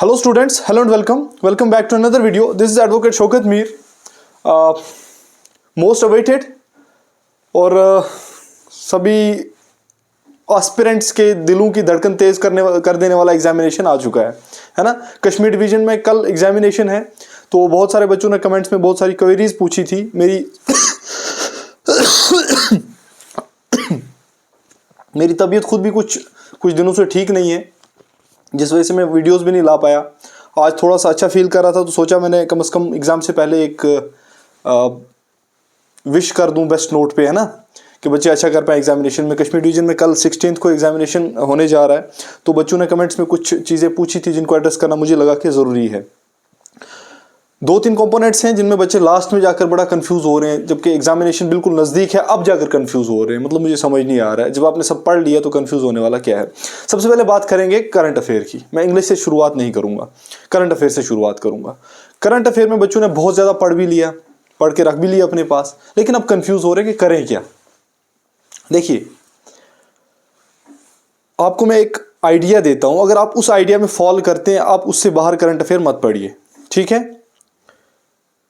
Hello students, hello and welcome back to another video. This is Advocate Shaukat Mir. Most awaited और सभी aspirants के दिलों की धड़कन तेज कर देने वाला एग्जामिनेशन आ चुका है ना। कश्मीर डिवीजन में कल एग्जामिनेशन है, तो बहुत सारे बच्चों ने कमेंट्स में बहुत सारी क्वेरीज पूछी थी। मेरी तबीयत खुद भी कुछ दिनों से ठीक नहीं है, जिस वजह से मैं वीडियोस भी नहीं ला पाया। आज थोड़ा सा अच्छा फील कर रहा था, तो सोचा मैंने कम से कम एग्ज़ाम से पहले एक विश कर दूं बेस्ट नोट पे, है ना, कि बच्चे अच्छा कर पाए एग्जामिनेशन में। कश्मीर डिवीजन में कल 16 को एग्जामिनेशन होने जा रहा है, तो बच्चों ने कमेंट्स में कुछ चीज़ें पूछी थी जिनको एड्रेस करना मुझे लगा कि ज़रूरी है। 2-3 कंपोनेंट्स हैं जिनमें बच्चे लास्ट में जाकर बड़ा कंफ्यूज हो रहे हैं, जबकि एग्जामिनेशन बिल्कुल नज़दीक है, अब जाकर कंफ्यूज हो रहे हैं। मतलब मुझे समझ नहीं आ रहा है, जब आपने सब पढ़ लिया तो कंफ्यूज होने वाला क्या है। सबसे पहले बात करेंगे करंट अफेयर की। मैं इंग्लिश से शुरुआत नहीं करूँगा, करंट अफेयर से शुरुआत करूँगा। करंट अफेयर में बच्चों ने बहुत ज़्यादा पढ़ भी लिया, पढ़ के रख भी लिया अपने पास, लेकिन अब कंफ्यूज हो रहे हैं कि करें क्या। देखिए, आपको मैं एक आइडिया देता हूँ, अगर आप उस आइडिया में फॉलो करते हैं, आप उससे बाहर करंट अफेयर मत पढ़िए, ठीक है।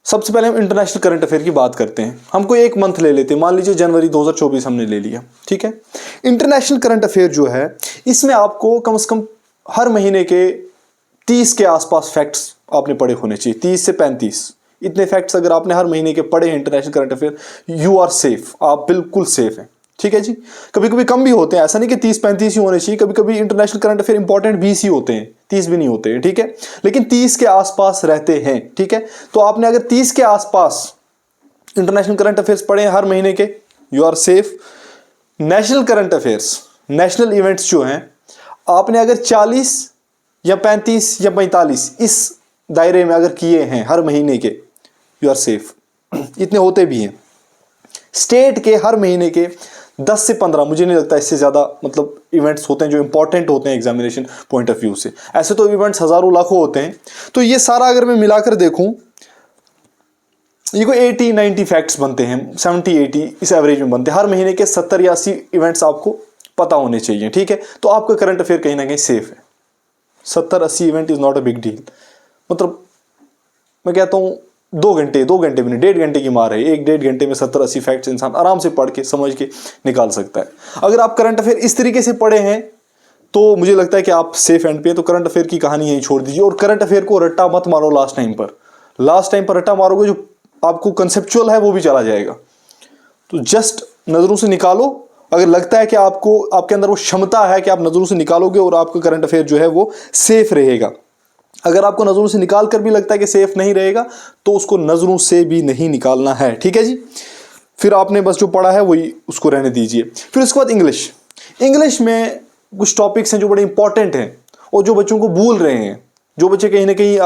सबसे पहले हम इंटरनेशनल करंट अफेयर की बात करते हैं। हम कोई एक मंथ ले लेते हैं, मान लीजिए जनवरी 2024 हमने ले लिया, ठीक है। इंटरनेशनल करंट अफेयर जो है, इसमें आपको कम से कम हर महीने के 30 के आसपास फैक्ट्स आपने पढ़े होने चाहिए। 30 से 35 इतने फैक्ट्स अगर आपने हर महीने के पढ़े हैं international current affair, you are safe, आप बिल्कुल सेफ हैं, ठीक है जी। कभी कभी कम भी होते हैं, ऐसा नहीं कि 30-35 ही होने चाहिए। कभी कभी इंटरनेशनल करंट अफेयर इंपॉर्टेंट 20 ही होते हैं, 30 भी नहीं होते हैं, ठीक है, लेकिन 30 के आसपास रहते हैं, ठीक है। तो आपने अगर 30 के आसपास इंटरनेशनल करंट अफेयर्स पढ़े हैं हर महीने के, you are safe. National current affairs, national events जो हैं, आपने अगर 40 या 35 या 45 इस दायरे में अगर किए हैं हर महीने के, यू आर सेफ। इतने होते भी हैं। स्टेट के हर महीने के 10 से 15, मुझे नहीं लगता इससे ज़्यादा मतलब इवेंट्स होते हैं जो इंपॉर्टेंट होते हैं एग्जामिनेशन पॉइंट ऑफ व्यू से। ऐसे तो इवेंट्स हज़ारों लाखों होते हैं, तो ये सारा अगर मैं मिलाकर देखूं, ये कोई 80-90 फैक्ट्स बनते हैं, 70-80 इस एवरेज में बनते हैं। हर महीने के 70 या 80 इवेंट्स आपको पता होने चाहिए, ठीक है। तो आपका करंट अफेयर कहीं ना कहीं सेफ है। 70-80 event is not a big deal. मतलब मैं कहता हूँ 2 घंटे भी नहीं, 1.5 घंटे की मार है। 1-1.5 घंटे में 70-80 फैक्ट्स इंसान आराम से पढ़ के समझ के निकाल सकता है। अगर आप करंट अफेयर इस तरीके से पढ़े हैं तो मुझे लगता है कि आप सेफ एंड पे हैं। तो करंट अफेयर की कहानी यहीं छोड़ दीजिए, और करंट अफेयर को रट्टा मत मारो। लास्ट टाइम पर रट्टा मारोगे, जो आपको कंसेप्चुअल है वो भी चला जाएगा। तो जस्ट नज़रों से निकालो। अगर लगता है कि आपके अंदर वो क्षमता है कि आप नज़रों से निकालोगे और आपका करंट अफेयर जो है वो सेफ रहेगा। अगर आपको नज़रों से निकाल कर भी लगता है कि सेफ नहीं रहेगा, तो उसको नज़रों से भी नहीं निकालना है, ठीक है जी। फिर आपने बस जो पढ़ा है वही उसको रहने दीजिए। फिर उसके बाद इंग्लिश में कुछ टॉपिक्स हैं जो बड़े इंपॉर्टेंट हैं और जो बच्चों को भूल रहे हैं, जो बच्चे कहीं ना कहीं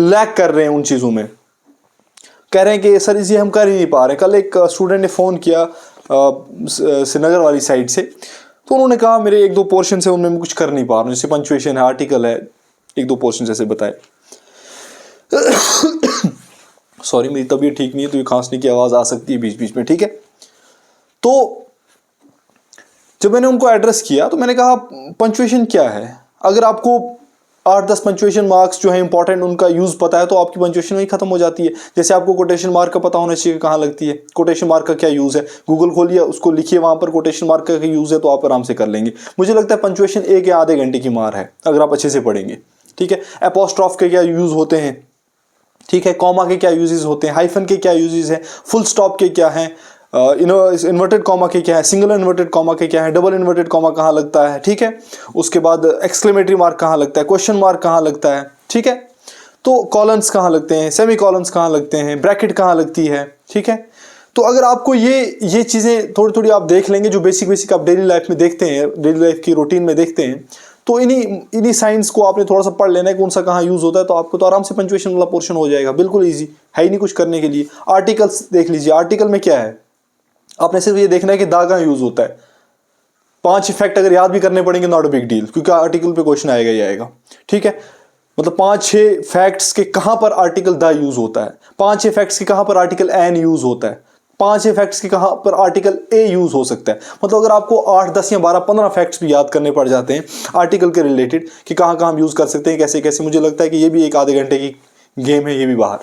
लैक कर रहे हैं उन चीज़ों में, कह रहे हैं कि सर इसे हम कर ही नहीं पा रहे। कल एक स्टूडेंट ने फ़ोन किया श्रीनगर वाली साइड से, तो उन्होंने कहा मेरे 1-2 पोर्शन है उनमें मैं कुछ कर नहीं पा रहा हूँ, जैसे पंचुएशन है, आर्टिकल है, 1-2 पोर्शन जैसे बताए। सॉरी, मेरी तबीयत ठीक नहीं है, तो ये खांसने की आवाज़ आ सकती है बीच बीच में, ठीक है। तो जब मैंने उनको एड्रेस किया तो मैंने कहा पंचुएशन क्या है। अगर आपको 8-10 पंचुएशन मार्क्स जो है इंपॉर्टेंट उनका यूज़ पता है, तो आपकी पंचुएशन वही खत्म हो जाती है। जैसे आपको कोटेशन मार्क का पता होना चाहिए कहाँ लगती है, कोटेशन मार्क का क्या यूज़ है, गूगल खोलिए, उसको लिखिए, वहाँ पर कोटेशन मार्क का यूज़ है, तो आप आराम से कर लेंगे। मुझे लगता है पंचुएशन 1 या आधे घंटे की मार है अगर आप अच्छे से पढ़ेंगे, ठीक है। एपोस्ट्रॉफ के क्या यूज़ होते हैं, ठीक है, कॉमा के क्या यूजेस होते हैं, हाइफन के क्या यूजेस हैं, फुल स्टॉप के क्या हैं, इन्वर्टेड कॉमा के क्या है, सिंगल इन्वर्टेड कॉमा के क्या है, डबल इन्वर्टेड कॉमा कहाँ लगता है, ठीक है। उसके बाद एक्सक्लेमेटरी मार्क कहाँ लगता है, क्वेश्चन मार्क कहाँ लगता है, ठीक है। तो कॉलन्स कहाँ लगते हैं, सेमी कॉलन्स कहाँ लगते हैं, ब्रैकेट कहाँ लगती है, ठीक है। तो अगर आपको ये चीज़ें थोड़ी थोड़ी आप देख लेंगे, जो बेसिक आप डेली लाइफ में देखते हैं, डेली लाइफ की रूटीन में देखते हैं, तो इन्हीं साइंस को आपने थोड़ा सा पढ़ लेना है, कौन सा कहाँ यूज़ होता है, तो आपको तो आराम से पंचुएशन वाला पोर्शन हो जाएगा। बिल्कुल इजी है ही नहीं कुछ करने के लिए। आर्टिकल्स देख लीजिए, आर्टिकल में क्या है, आपने सिर्फ ये देखना है कि दा कहाँ यूज़ होता है। 5 फैक्ट अगर याद भी करने पड़ेंगे, नॉट अ बिग डील, क्योंकि आर्टिकल पे क्वेश्चन आएगा ही आएगा, ठीक है। मतलब 5-6 फैक्ट्स के कहाँ पर आर्टिकल द यूज़ होता है, 5-6 फैक्ट्स के कहाँ पर आर्टिकल एन यूज़ होता है, 5 फैक्ट्स के कहाँ पर आर्टिकल ए यूज हो सकता है। मतलब अगर आपको 8, 10 या 12, 15 फैक्ट्स भी याद करने पड़ जाते हैं आर्टिकल के रिलेटेड कि कहाँ कहाँ हम यूज कर सकते हैं, कैसे कैसे, मुझे लगता है कि ये भी 1 आधे घंटे की गेम है, ये भी बाहर।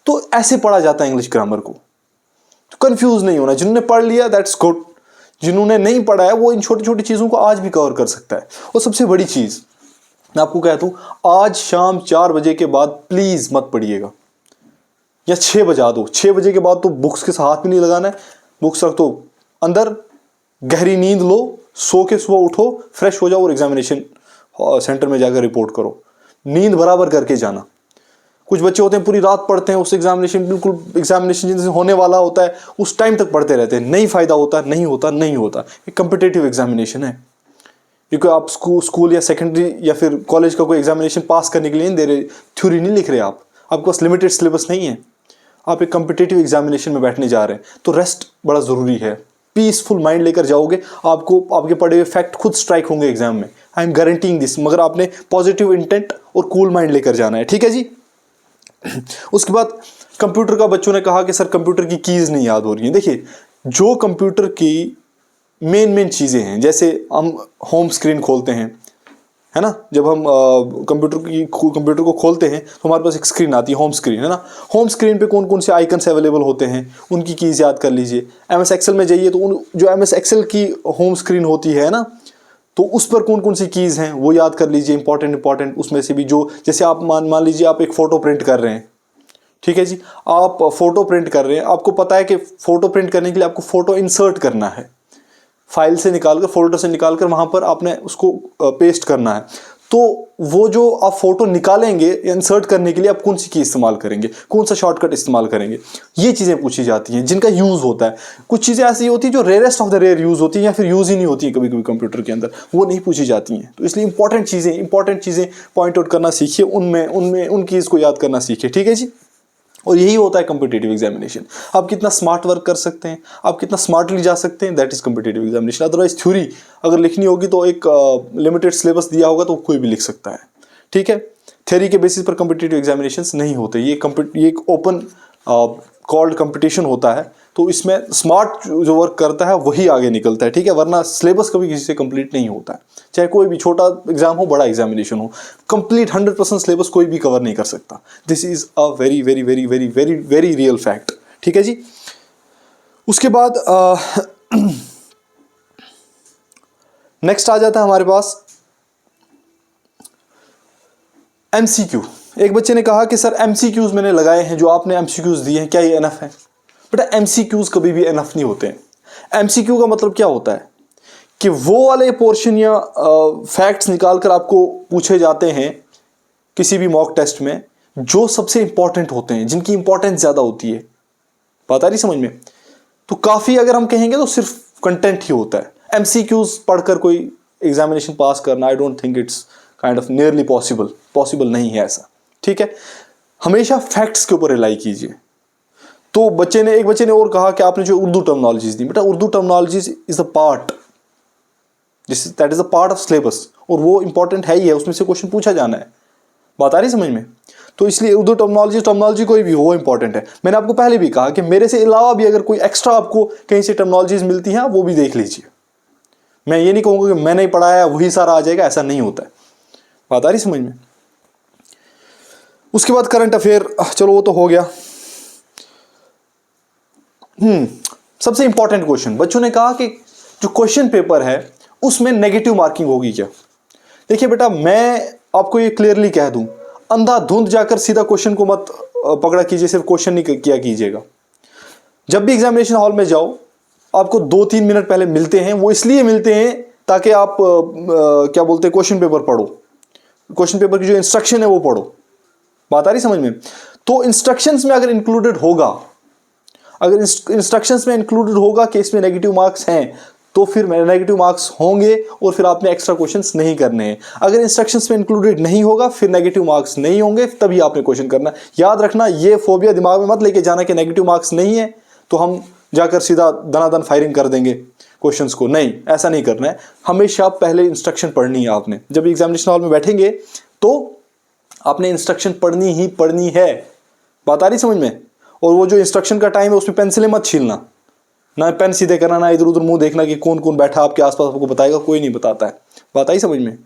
तो ऐसे पढ़ा जाता है इंग्लिश ग्रामर को, तो कंफ्यूज नहीं होना। जिन्होंने पढ़ लिया दैट्स गुड, जिन्होंने नहीं पढ़ा है वो इन छोटी छोटी चीज़ों को आज भी कवर कर सकता है। और सबसे बड़ी चीज़ मैं आपको कहता हूँ, आज शाम 4 बजे के बाद प्लीज़ मत पढ़िएगा, या 6 बजा दो। 6 बजे के बाद तो बुक्स के हाथ भी नहीं लगाना है, बुक्स रख दो अंदर, गहरी नींद लो, सो के सुबह उठो, फ्रेश हो जाओ और एग्जामिनेशन सेंटर में जाकर रिपोर्ट करो। नींद बराबर करके जाना। कुछ बच्चे होते हैं पूरी रात पढ़ते हैं, उस एग्जामिनेशन बिल्कुल एग्जामिनेशन जिनसे होने वाला होता है उस टाइम तक पढ़ते रहते हैं, नहीं फ़ायदा होता, नहीं होता, नहीं होता। ये कम्पिटिटिव एग्जामिनेशन है, क्योंकि आप स्कूल या सेकेंडरी या फिर कॉलेज का कोई एग्जामिनेशन पास करने के लिए नहीं दे रहे, थ्योरी नहीं लिख रहे आप, आपके पास लिमिटेड सिलेबस नहीं है, आप एक कम्पिटिटिव एग्जामिनेशन में बैठने जा रहे हैं। तो रेस्ट बड़ा ज़रूरी है, पीसफुल माइंड लेकर जाओगे, आपको आपके पढ़े हुए फैक्ट खुद स्ट्राइक होंगे एग्जाम में, आई एम गारंटीइंग दिस। मगर आपने पॉजिटिव इंटेंट और कूल माइंड लेकर जाना है, ठीक है जी। उसके बाद कंप्यूटर का बच्चों ने कहा कि सर कंप्यूटर की कीज़ नहीं याद हो रही हैं। देखिए, जो कंप्यूटर की मेन चीज़ें हैं, जैसे हम होम स्क्रीन खोलते हैं, है ना, जब हम कंप्यूटर को खोलते हैं तो हमारे पास एक स्क्रीन आती है, होम स्क्रीन, है ना। होम स्क्रीन पे कौन कौन से आइकन्स अवेलेबल होते हैं, उनकी कीज़ याद कर लीजिए। MS एक्सेल में जाइए तो जो MS एक्सेल की होम स्क्रीन होती है ना, तो उस पर कौन कौन सी कीज़ हैं वो याद कर लीजिए, इंपॉर्टेंट उसमें से भी। जो जैसे आप मान लीजिए आप एक फ़ोटो प्रिंट कर रहे हैं, ठीक है जी, आप फ़ोटो प्रिंट कर रहे हैं, आपको पता है कि फ़ोटो प्रिंट करने के लिए आपको फ़ोटो इंसर्ट करना है, फाइल से निकालकर, फोल्डर से निकालकर वहाँ पर आपने उसको पेस्ट करना है। तो वो जो आप फोटो निकालेंगे इंसर्ट करने के लिए आप कौन सी की इस्तेमाल करेंगे, कौन सा शॉर्टकट इस्तेमाल करेंगे, ये चीज़ें पूछी जाती हैं जिनका यूज़ होता है। कुछ चीज़ें ऐसी होती हैं जो rarest of the rare use होती हैं या फिर यूज़ ही नहीं होती है कभी कभी कंप्यूटर के अंदर, वो नहीं पूछी जाती हैं। तो इसलिए इंपॉर्टेंट चीज़ें पॉइंट आउट करना सीखिए, उन चीज़ को याद करना सीखिए, ठीक है जी। और यही होता है कम्पिटिटिव एग्जामिनेशन। आप कितना स्मार्ट वर्क कर सकते हैं, आप कितना स्मार्टली जा सकते हैं, that is competitive examination. Otherwise theory अगर लिखनी होगी तो एक लिमिटेड सिलेबस दिया होगा तो कोई भी लिख सकता है, ठीक है। थ्योरी के बेसिस पर कम्पिटिटिव एग्जामिनेशंस नहीं होते, ये एक ओपन कॉल्ड कंपटीशन होता है। तो इसमें स्मार्ट जो वर्क करता है वही आगे निकलता है, ठीक है, वरना सिलेबस कभी किसी से कंप्लीट नहीं होता है। चाहे कोई भी छोटा एग्जाम हो, बड़ा एग्जामिनेशन हो, कंप्लीट 100% सिलेबस कोई भी कवर नहीं कर सकता। This is a very very very very very very real fact, ठीक है जी। उसके बाद नेक्स्ट आ जाता है हमारे पास MCQ। एक बच्चे ने कहा कि सर MCQs मैंने लगाए हैं, जो आपने MCQs दिए हैं क्या ये इनफ है? बेटा MCQs कभी भी इनफ नहीं होते हैं। MCQ का मतलब क्या होता है कि वो वाले पोर्शन या फैक्ट्स निकाल कर आपको पूछे जाते हैं किसी भी मॉक टेस्ट में जो सबसे इंपॉर्टेंट होते हैं, जिनकी इंपॉर्टेंस ज़्यादा होती है। बात आ रही समझ में? तो काफ़ी अगर हम कहेंगे तो सिर्फ कंटेंट ही होता है। MCQs पढ़कर कोई एग्जामिनेशन पास करना, I don't think it's kind of nearly possible नहीं है ऐसा, ठीक है। हमेशा फैक्ट्स के ऊपर रिलाई कीजिए। तो एक बच्चे ने और कहा कि आपने जो उर्दू टर्मिनोलॉजीज दी, बेटा Urdu terminologies is a part, that is a part of syllabus, और वो इंपॉर्टेंट है ही है, उसमें से क्वेश्चन पूछा जाना है। बात आ रही समझ में? तो इसलिए उर्दू टर्मिनोलॉजी कोई भी हो वो इंपॉर्टेंट है। मैंने आपको पहले भी कहा कि मेरे से अलावा भी अगर कोई एक्स्ट्रा आपको कहीं से टर्मिनोलॉजीज मिलती हैं वो भी देख लीजिए। मैं ये नहीं कहूँगा कि मैं नहीं पढ़ाया वही सारा आ जाएगा, ऐसा नहीं होता है। बात आ रही समझ में? उसके बाद करंट अफेयर, चलो वो तो हो गया। सबसे इंपॉर्टेंट क्वेश्चन, बच्चों ने कहा कि जो क्वेश्चन पेपर है उसमें नेगेटिव मार्किंग होगी क्या? देखिए बेटा, मैं आपको ये क्लियरली कह दूं, अंधाधुंध जाकर सीधा क्वेश्चन को मत पकड़ा कीजिए, सिर्फ क्वेश्चन नहीं किया कीजिएगा। जब भी एग्जामिनेशन हॉल में जाओ, आपको 2-3 मिनट पहले मिलते हैं, वो इसलिए मिलते हैं ताकि आप क्या बोलते हैं, क्वेश्चन पेपर पढ़ो, क्वेश्चन पेपर की जो इंस्ट्रक्शन है वो पढ़ो। बात आ रही समझ में? तो इंस्ट्रक्शंस में अगर इंक्लूडेड होगा, अगर इंस्ट्रक्शंस में इंक्लूडेड होगा कि इसमें नेगेटिव मार्क्स हैं, तो फिर नेगेटिव मार्क्स होंगे और फिर आपने एक्स्ट्रा क्वेश्चंस नहीं करने हैं। अगर इंस्ट्रक्शंस में इंक्लूडेड नहीं होगा, फिर नेगेटिव मार्क्स नहीं होंगे, तभी आपने क्वेश्चन करना। याद रखना, ये फोबिया दिमाग में मत लेके जाना कि नेगेटिव मार्क्स नहीं है तो हम जाकर सीधा दनादन फायरिंग कर देंगे क्वेश्चंस को। नहीं, ऐसा नहीं करना है। हमेशा पहले इंस्ट्रक्शन पढ़नी है आपने। जब एग्जामिनेशन हॉल में बैठेंगे तो आपने इंस्ट्रक्शन पढ़नी ही पढ़नी है। बात आ रही समझ में? और वो जो इंस्ट्रक्शन का टाइम है उसमें पेंसिलें मत छीलना, ना पेन सीधे करना, ना इधर उधर मुंह देखना कि कौन कौन बैठा आपके आसपास, आपको बताएगा कोई नहीं बताता है। बात आई समझ में?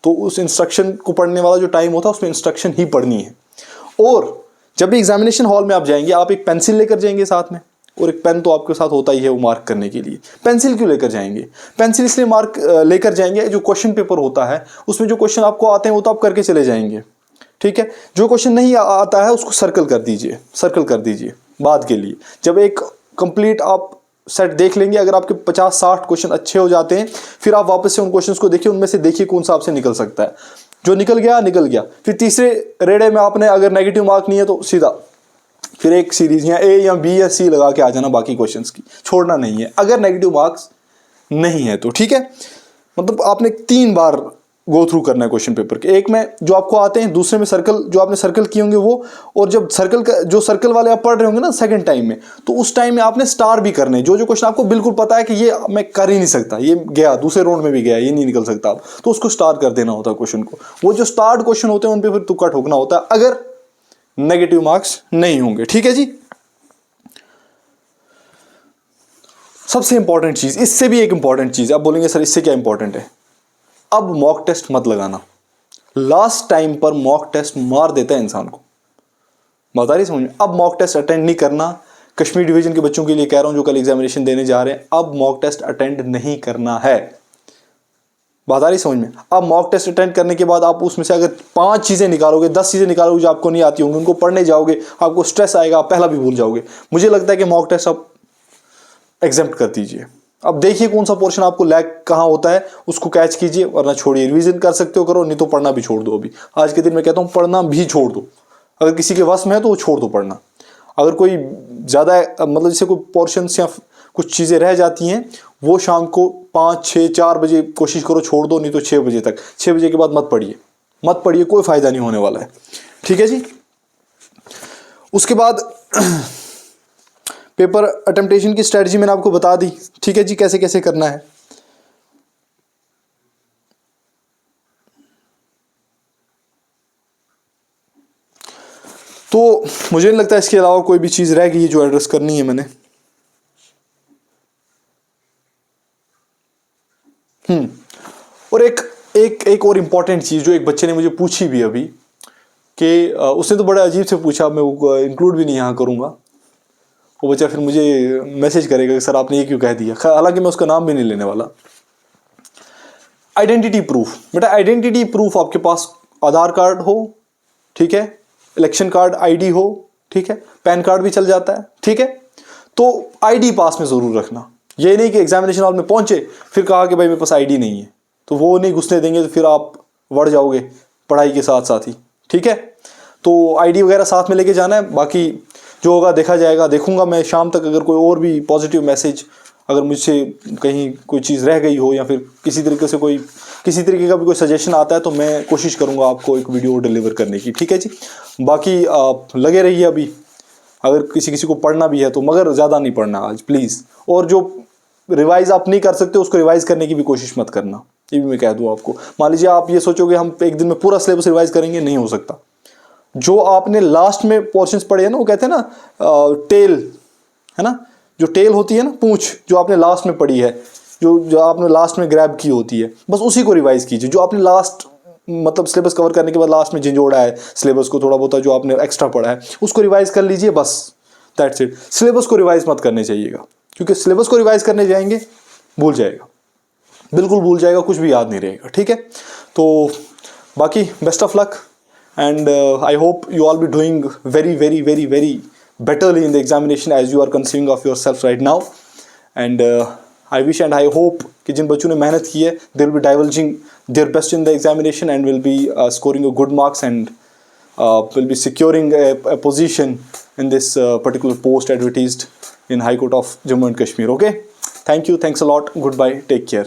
तो उस इंस्ट्रक्शन को पढ़ने वाला जो टाइम होता है उसमें इंस्ट्रक्शन ही पढ़नी है। और जब भी एग्जामिनेशन हॉल में आप जाएंगे, आप एक पेंसिल लेकर जाएंगे साथ में, और एक पेन तो आपके साथ होता ही है वो मार्क करने के लिए। पेंसिल क्यों लेकर जाएंगे? पेंसिल इसलिए मार्क लेकर जाएंगे, जो क्वेश्चन पेपर होता है उसमें जो क्वेश्चन आपको आते हैं वो तो आप करके चले जाएंगे, ठीक है। जो क्वेश्चन नहीं आता है उसको सर्कल कर दीजिए, सर्कल कर दीजिए बाद के लिए। जब एक कंप्लीट आप सेट देख लेंगे, अगर आपके 50-60 क्वेश्चन अच्छे हो जाते हैं, फिर आप वापस से उन क्वेश्चंस को देखिए, उनमें से देखिए कौन सा आपसे निकल सकता है। जो निकल गया निकल गया। फिर तीसरे रेड़े में आपने अगर नेगेटिव मार्क नहीं है तो सीधा फिर एक सीरीज या ए या बी या सी लगा के आ जाना, बाकी क्वेश्चंस की छोड़ना नहीं है अगर नेगेटिव मार्क्स नहीं है तो, ठीक है। मतलब आपने 3 बार गो थ्रू करना है क्वेश्चन पेपर के। एक में जो आपको आते हैं, दूसरे में सर्कल जो आपने सर्कल किए होंगे वो, और जब सर्कल का जो सर्कल वाले आप पढ़ रहे होंगे ना सेकंड टाइम में, तो उस टाइम में आपने स्टार भी करने, जो जो क्वेश्चन आपको बिल्कुल पता है कि ये मैं कर ही नहीं सकता, ये गया दूसरे राउंड में भी गया, ये नहीं निकल सकता आप, तो उसको स्टार कर देना होता है क्वेश्चन को। वो जो स्टार्ड क्वेश्चन होते हैं उन पर फिर तुक्का ठोकना होता है अगर नेगेटिव मार्क्स नहीं होंगे, ठीक है जी। सबसे इंपॉर्टेंट चीज, इससे भी एक इंपॉर्टेंट चीज, आप बोलेंगे सर इससे क्या इंपॉर्टेंट है? अब मॉक टेस्ट मत लगाना। लास्ट टाइम पर मॉक टेस्ट मार देता है इंसान को, बता रही समझ में? अब मॉक टेस्ट अटेंड नहीं करना। कश्मीर डिवीजन के बच्चों के लिए कह रहा हूं जो कल एग्जामिनेशन देने जा रहे हैं, अब मॉक टेस्ट अटेंड नहीं करना है। बात आ रही समझ में? अब मॉक टेस्ट अटेंड करने के बाद आप उसमें से अगर 5 चीजें निकालोगे, 10 चीजें निकालोगे जो आपको नहीं आती होंगी, उनको पढ़ने जाओगे, आपको स्ट्रेस आएगा, आप पहला भी भूल जाओगे। मुझे लगता है कि मॉक टेस्ट आप एग्जेम्प्ट कर दीजिए। अब देखिए कौन सा पोर्शन आपको लैग कहाँ होता है, उसको कैच कीजिए, वरना छोड़िए। रिवीजन कर सकते हो करो, नहीं तो पढ़ना भी छोड़ दो। अभी आज के दिन मैं कहता हूँ पढ़ना भी छोड़ दो। अगर किसी के वश में है तो वो छोड़ दो पढ़ना। अगर कोई ज़्यादा मतलब जैसे कोई पोर्शन या कुछ चीज़ें रह जाती हैं, वो शाम को 5, 6, 4 बजे कोशिश करो छोड़ दो, नहीं तो 6 बजे तक। 6 बजे के बाद मत पढ़िए, कोई फ़ायदा नहीं होने वाला है, ठीक है जी। उसके बाद पेपर अटेम्प्टेशन की स्ट्रेटजी मैंने आपको बता दी, ठीक है जी, कैसे कैसे करना है। तो मुझे नहीं लगता इसके अलावा कोई भी चीज़ रह गई है जो एड्रेस करनी है मैंने। और एक और इम्पॉर्टेंट चीज़ जो एक बच्चे ने मुझे पूछी भी अभी, कि उसने तो बड़ा अजीब से पूछा, मैं वो इंक्लूड भी नहीं यहाँ करूँगा। वो बच्चा फिर मुझे मैसेज करेगा कि सर आपने ये क्यों कह दिया, हालांकि मैं उसका नाम भी नहीं लेने वाला। आइडेंटिटी प्रूफ, बेटा आइडेंटिटी प्रूफ आपके पास आधार कार्ड हो, ठीक है, इलेक्शन कार्ड आईडी हो, ठीक है, पैन कार्ड भी चल जाता है, ठीक है। तो आईडी पास में ज़रूर रखना। ये नहीं कि एग्जामिनेशन हॉल में पहुंचे फिर कहा कि भाई मेरे पास आईडी नहीं है, तो वो नहीं घुसने देंगे, तो फिर आप बढ़ जाओगे पढ़ाई के साथ साथ ही, ठीक है। तो आईडी वगैरह साथ में लेके जाना है, बाकी जो होगा देखा जाएगा। देखूंगा मैं शाम तक, अगर कोई और भी पॉजिटिव मैसेज, अगर मुझसे कहीं कोई चीज़ रह गई हो या फिर किसी तरीके का भी कोई सजेशन आता है, तो मैं कोशिश करूंगा आपको एक वीडियो डिलीवर करने की, ठीक है जी। बाकी आप लगे रहिए। अभी अगर किसी को पढ़ना भी है तो, मगर ज़्यादा नहीं पढ़ना आज प्लीज़। और जो रिवाइज़ आप नहीं कर सकते उसको रिवाइज़ करने की भी कोशिश मत करना, ये भी मैं कह दूँ आपको। मान लीजिए आप ये सोचोगे हम एक दिन में पूरा सिलेबस रिवाइज़ करेंगे, नहीं हो सकता। जो आपने लास्ट में पोर्शंस पढ़े हैं ना, वो कहते हैं ना टेल, है ना, जो टेल होती है ना, पूंछ, जो आपने लास्ट में पढ़ी है, जो आपने लास्ट में ग्रैब की होती है, बस उसी को रिवाइज कीजिए। जो आपने लास्ट मतलब सिलेबस कवर करने के बाद लास्ट में झंझोड़ा है सिलेबस को, थोड़ा बहुत जो आपने एक्स्ट्रा पढ़ा है उसको रिवाइज कर लीजिए, बस दैट्स इट। सिलेबस को रिवाइज मत करने चाहिएगा, क्योंकि सिलेबस को रिवाइज करने जाएंगे भूल जाएगा, बिल्कुल भूल जाएगा, कुछ भी याद नहीं रहेगा, ठीक है। तो बाकी best of luck, and I hope you all be doing very betterly in the examination as you are conceiving of yourself right now. And I wish and I hope कि जिन बच्चों ने मेहनत की है, they will be divulging their best in the examination and will be scoring a good marks and will be securing a position in this particular post advertised in High Court of Jammu and Kashmir. Okay, thank you, thanks a lot, goodbye, take care.